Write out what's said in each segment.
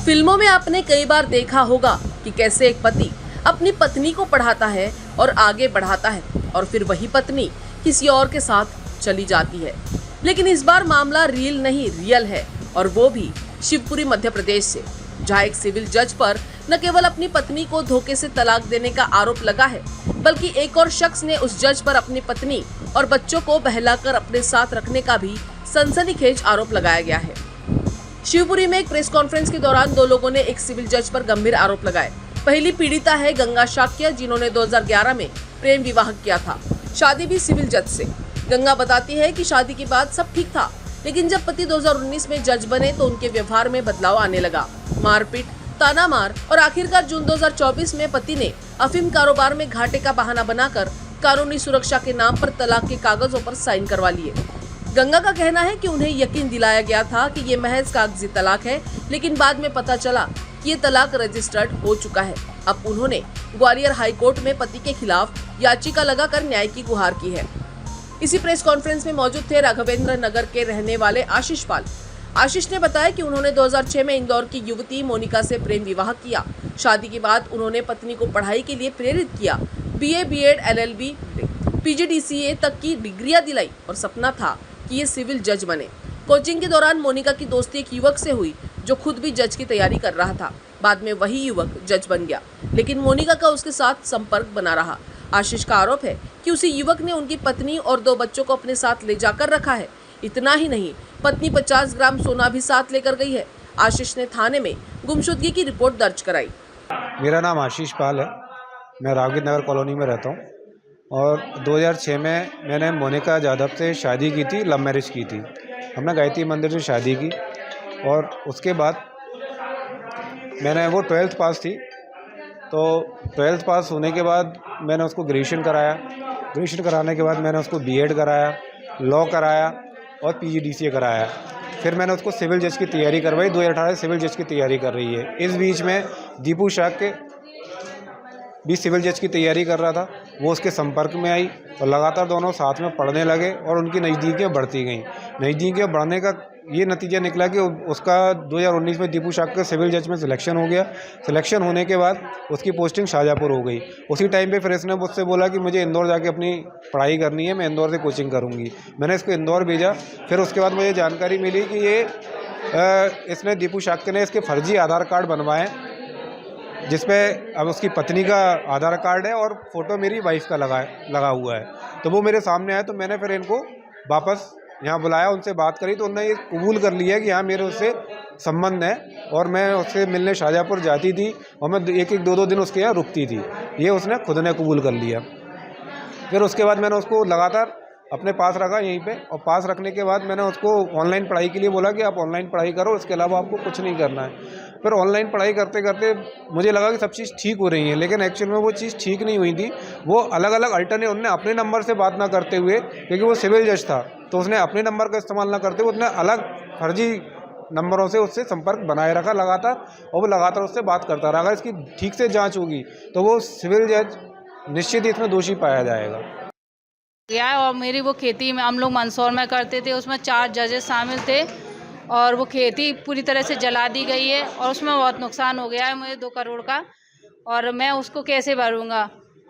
फिल्मों में आपने कई बार देखा होगा कि कैसे एक पति अपनी पत्नी को पढ़ाता है और आगे बढ़ाता है और फिर वही पत्नी किसी और के साथ चली जाती है। लेकिन इस बार मामला रील नहीं रियल है, और वो भी शिवपुरी मध्य प्रदेश से, जहां एक सिविल जज पर न केवल अपनी पत्नी को धोखे से तलाक देने का आरोप लगा है, बल्कि एक और शख्स ने उस जज पर अपनी पत्नी और बच्चों को बहलाकर अपने साथ रखने का भी सनसनीखेज आरोप लगाया गया है। शिवपुरी में एक प्रेस कॉन्फ्रेंस के दौरान दो लोगों ने एक सिविल जज पर गंभीर आरोप लगाए। पहली पीड़िता है गंगा शाक्य, जिन्होंने 2011 में प्रेम विवाह किया था, शादी भी सिविल जज से। गंगा बताती है कि शादी के बाद सब ठीक था, लेकिन जब पति 2019 में जज बने तो उनके व्यवहार में बदलाव आने लगा। मारपीट, ताना मार और आखिरकार जून 2024 में पति ने अफीम कारोबार में घाटे का बहाना बनाकर कानूनी सुरक्षा के नाम पर तलाक के कागजों पर साइन करवा लिए। गंगा का कहना है कि उन्हें यकीन दिलाया गया था कि ये महज कागजी तलाक है, लेकिन बाद में पता चला कि ये तलाक रजिस्टर्ड हो चुका है। अब उन्होंने ग्वालियर हाई कोर्ट में पति के खिलाफ याचिका लगाकर न्याय की गुहार की है। इसी प्रेस कॉन्फ्रेंस में मौजूद थे राघवेंद्र नगर के रहने वाले आशीष पाल। आशीष ने बताया कि उन्होंने 2006 में इंदौर की युवती मोनिका से प्रेम विवाह किया। शादी के बाद उन्होंने पत्नी को पढ़ाई के लिए प्रेरित किया। बीए, बीएड, एलएलबी, पीजीडीसीए तक की डिग्रियां दिलाई और सपना था कि ये सिविल जज बने। कोचिंग के दौरान मोनिका की दोस्ती एक युवक से हुई जो खुद भी जज की तैयारी कर रहा था। बाद में वही युवक जज बन गया, लेकिन मोनिका का उसके साथ संपर्क बना रहा। आशीष का आरोप है कि उसी युवक ने उनकी पत्नी और 2 बच्चों को अपने साथ ले जाकर रखा है। इतना ही नहीं, पत्नी 50 ग्राम सोना भी साथ लेकर गई है। आशीष ने थाने में गुमशुदगी की रिपोर्ट दर्ज कराई। मेरा नाम आशीष पाल है, मैं राघवेंद्र नगर कॉलोनी में रहता हूँ और 2006 में मैंने मोनिका यादव से शादी की थी, लव मैरिज की थी। हमने गायत्री मंदिर से शादी की और उसके बाद वो 12th पास थी, तो 12th पास होने के बाद मैंने उसको ग्रेजुएशन कराया। ग्रेजुएशन कराने के बाद मैंने उसको बीएड कराया, लॉ कराया और पीजीडीसीए कराया। फिर मैंने उसको सिविल जज की तैयारी करवाई। 2018 सिविल जज की तैयारी कर रही है। इस बीच में दीपू शाक्य भी सिविल जज की तैयारी कर रहा था, वो उसके संपर्क में आई और लगातार दोनों साथ में पढ़ने लगे और उनकी नज़दीकियाँ बढ़ती गईं। नज़दीकियाँ बढ़ने का ये नतीजा निकला कि उसका 2019 में दीपू शाक्य सिविल जज में सिलेक्शन हो गया। सिलेक्शन होने के बाद उसकी पोस्टिंग शाहजहाँपुर हो गई। उसी टाइम पे फिर इसने मुझसे बोला कि मुझे इंदौर जाके अपनी पढ़ाई करनी है, मैं इंदौर से कोचिंग करूँगी। मैंने इसको इंदौर भेजा। फिर उसके बाद मुझे जानकारी मिली कि इसने दीपू शाक्य ने इसके फर्जी आधार कार्ड बनवाए, जिसपे अब उसकी पत्नी का आधार कार्ड है और फ़ोटो मेरी वाइफ का लगा हुआ है। तो वो मेरे सामने आया, तो मैंने फिर इनको वापस यहाँ बुलाया, उनसे बात करी, तो उन्होंने ये कबूल कर लिया कि हाँ मेरे उससे संबंध है और मैं उससे मिलने शाहजहाँपुर जाती थी और मैं 1-2 दिन उसके यहाँ रुकती थी। ये उसने खुद ने कबूल कर लिया। फिर उसके बाद मैंने उसको लगातार अपने पास रखा यहीं पे, और पास रखने के बाद मैंने उसको ऑनलाइन पढ़ाई के लिए बोला कि आप ऑनलाइन पढ़ाई करो, इसके अलावा आपको कुछ नहीं करना है। फिर ऑनलाइन पढ़ाई करते करते मुझे लगा कि सब चीज़ ठीक हो रही है, लेकिन एक्चुअल में वो चीज़ ठीक नहीं हुई थी। वो अलग अलग अल्टरनेट, उन्होंने अपने नंबर से बात ना करते हुए, क्योंकि वो सिविल जज था तो उसने अपने नंबर का इस्तेमाल ना करते हुए उसने अलग फर्जी नंबरों से उससे संपर्क बनाए रखा लगातार, और वो लगातार उससे बात करता रहा। अगर इसकी ठीक से जाँच होगी तो वो सिविल जज निश्चित ही इसमें दोषी पाया जाएगा। गया है। और मेरी वो खेती में हम लोग मंदसौर में करते थे, उसमें 4 जजेस शामिल थे और वो खेती पूरी तरह से जला दी गई है और उसमें बहुत नुकसान हो गया है मुझे 2 करोड़ का, और मैं उसको कैसे भरूंगा।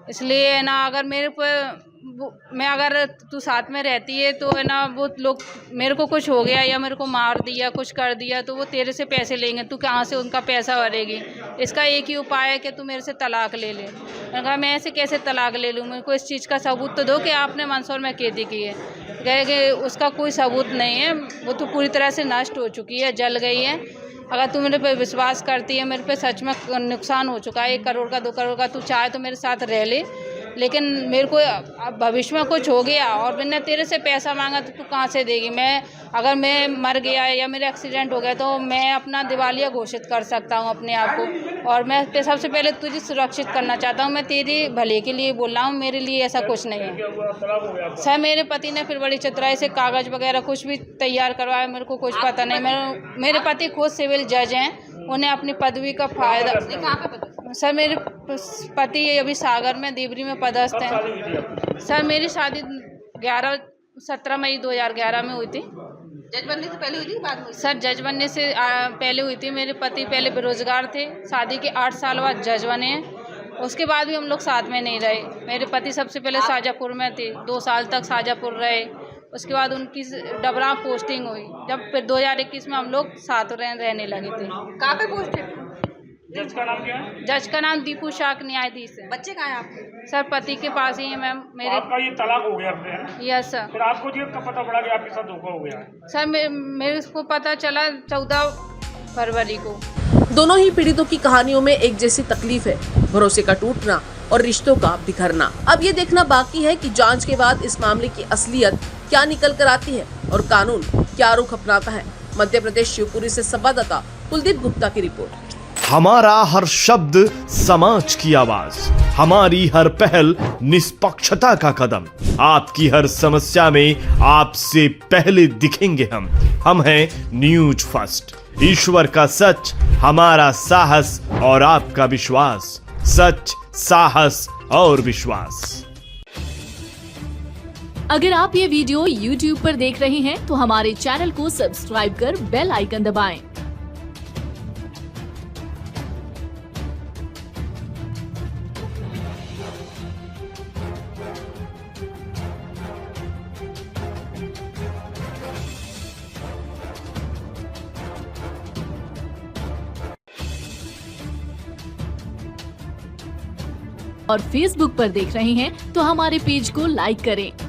इसलिए है ना, अगर मेरे पे मैं अगर तू साथ में रहती है तो है ना, वो लोग मेरे को कुछ हो गया या मेरे को मार दिया, कुछ कर दिया, तो वो तेरे से पैसे लेंगे, तू कहाँ से उनका पैसा भरेगी। इसका एक ही उपाय है कि तू मेरे से तलाक ले ले। मैंने कहा मैं ऐसे कैसे तलाक ले लूँ, मेरे को इस चीज़ का सबूत तो दो कि आपने मंदसौर में खेती की है। कहे कि उसका कोई सबूत नहीं है, वो तो पूरी तरह से नष्ट हो चुकी है, जल गई है। अगर तू मेरे पे विश्वास करती है, मेरे पे सच में नुकसान हो चुका है 1 करोड़ का, 2 करोड़ का, तू चाहे तो मेरे साथ रह ले, लेकिन मेरे को भविष्य में कुछ हो गया और मैंने तेरे से पैसा मांगा तो तू कहाँ से देगी। अगर मैं मर गया या मेरा एक्सीडेंट हो गया तो मैं अपना दिवालिया घोषित कर सकता हूँ अपने आप को, और मैं सबसे पहले तुझे सुरक्षित करना चाहता हूँ। मैं तेरे भले के लिए बोल रहा हूँ, मेरे लिए ऐसा कुछ नहीं है। सर मेरे पति ने फिर बड़ी चतुराई से कागज़ वगैरह कुछ भी तैयार करवाया, मेरे को कुछ पता नहीं। मेरे पति खुद सिविल जज हैं, उन्हें अपनी पदवी का फ़ायदा। सर मेरे पति अभी सागर में देवरी में पदस्थ हैं। सर मेरी शादी 17 मई 2011 में हुई थी। जज बनने से पहले हुई थी बाद में? सर जज बनने से पहले हुई थी। मेरे पति पहले बेरोजगार थे, शादी के 8 साल बाद जज बने हैं। उसके बाद भी हम लोग साथ में नहीं रहे। मेरे पति सबसे पहले शाजापुर में थे, 2 साल तक शाजापुर रहे। उसके बाद उनकी डबरा पोस्टिंग हुई, जब फिर 2021 में हम लोग साथ रहने लगे थे। कहाँ पे पोस्ट है? जज का नाम क्या है? जज का नाम दीपू शाक न्यायाधीश है। बच्चे कहाँ हैं आपके? सर पति के पास ही है मैम मेरे। आपका ये तलाक हो गया फिर, है ना? Yes sir. फिर आपको ये कब पता पड़ा कि आपके साथ धोखा हो गया है? सर मेरे को पता चला 14 फरवरी को। दोनों ही पीड़ितों की कहानियों में एक जैसी तकलीफ है, भरोसे का टूटना और रिश्तों का बिखरना। अब ये देखना बाकी है कि जांच के बाद इस मामले की असलियत क्या निकल कर आती है और कानून क्या रुख अपनाता है। मध्य प्रदेश शिवपुरी से संवाददाता कुलदीप गुप्ता की रिपोर्ट। हमारा हर शब्द समाज की आवाज, हमारी हर पहल निष्पक्षता का कदम। आपकी हर समस्या में आपसे पहले दिखेंगे हम हैं न्यूज फर्स्ट। ईश्वर का सच, हमारा साहस और आपका विश्वास। सच, साहस और विश्वास। अगर आप ये वीडियो YouTube पर देख रहे हैं तो हमारे चैनल को सब्सक्राइब कर बेल आइकन दबाएं। और Facebook पर देख रहे हैं तो हमारे पेज को लाइक करें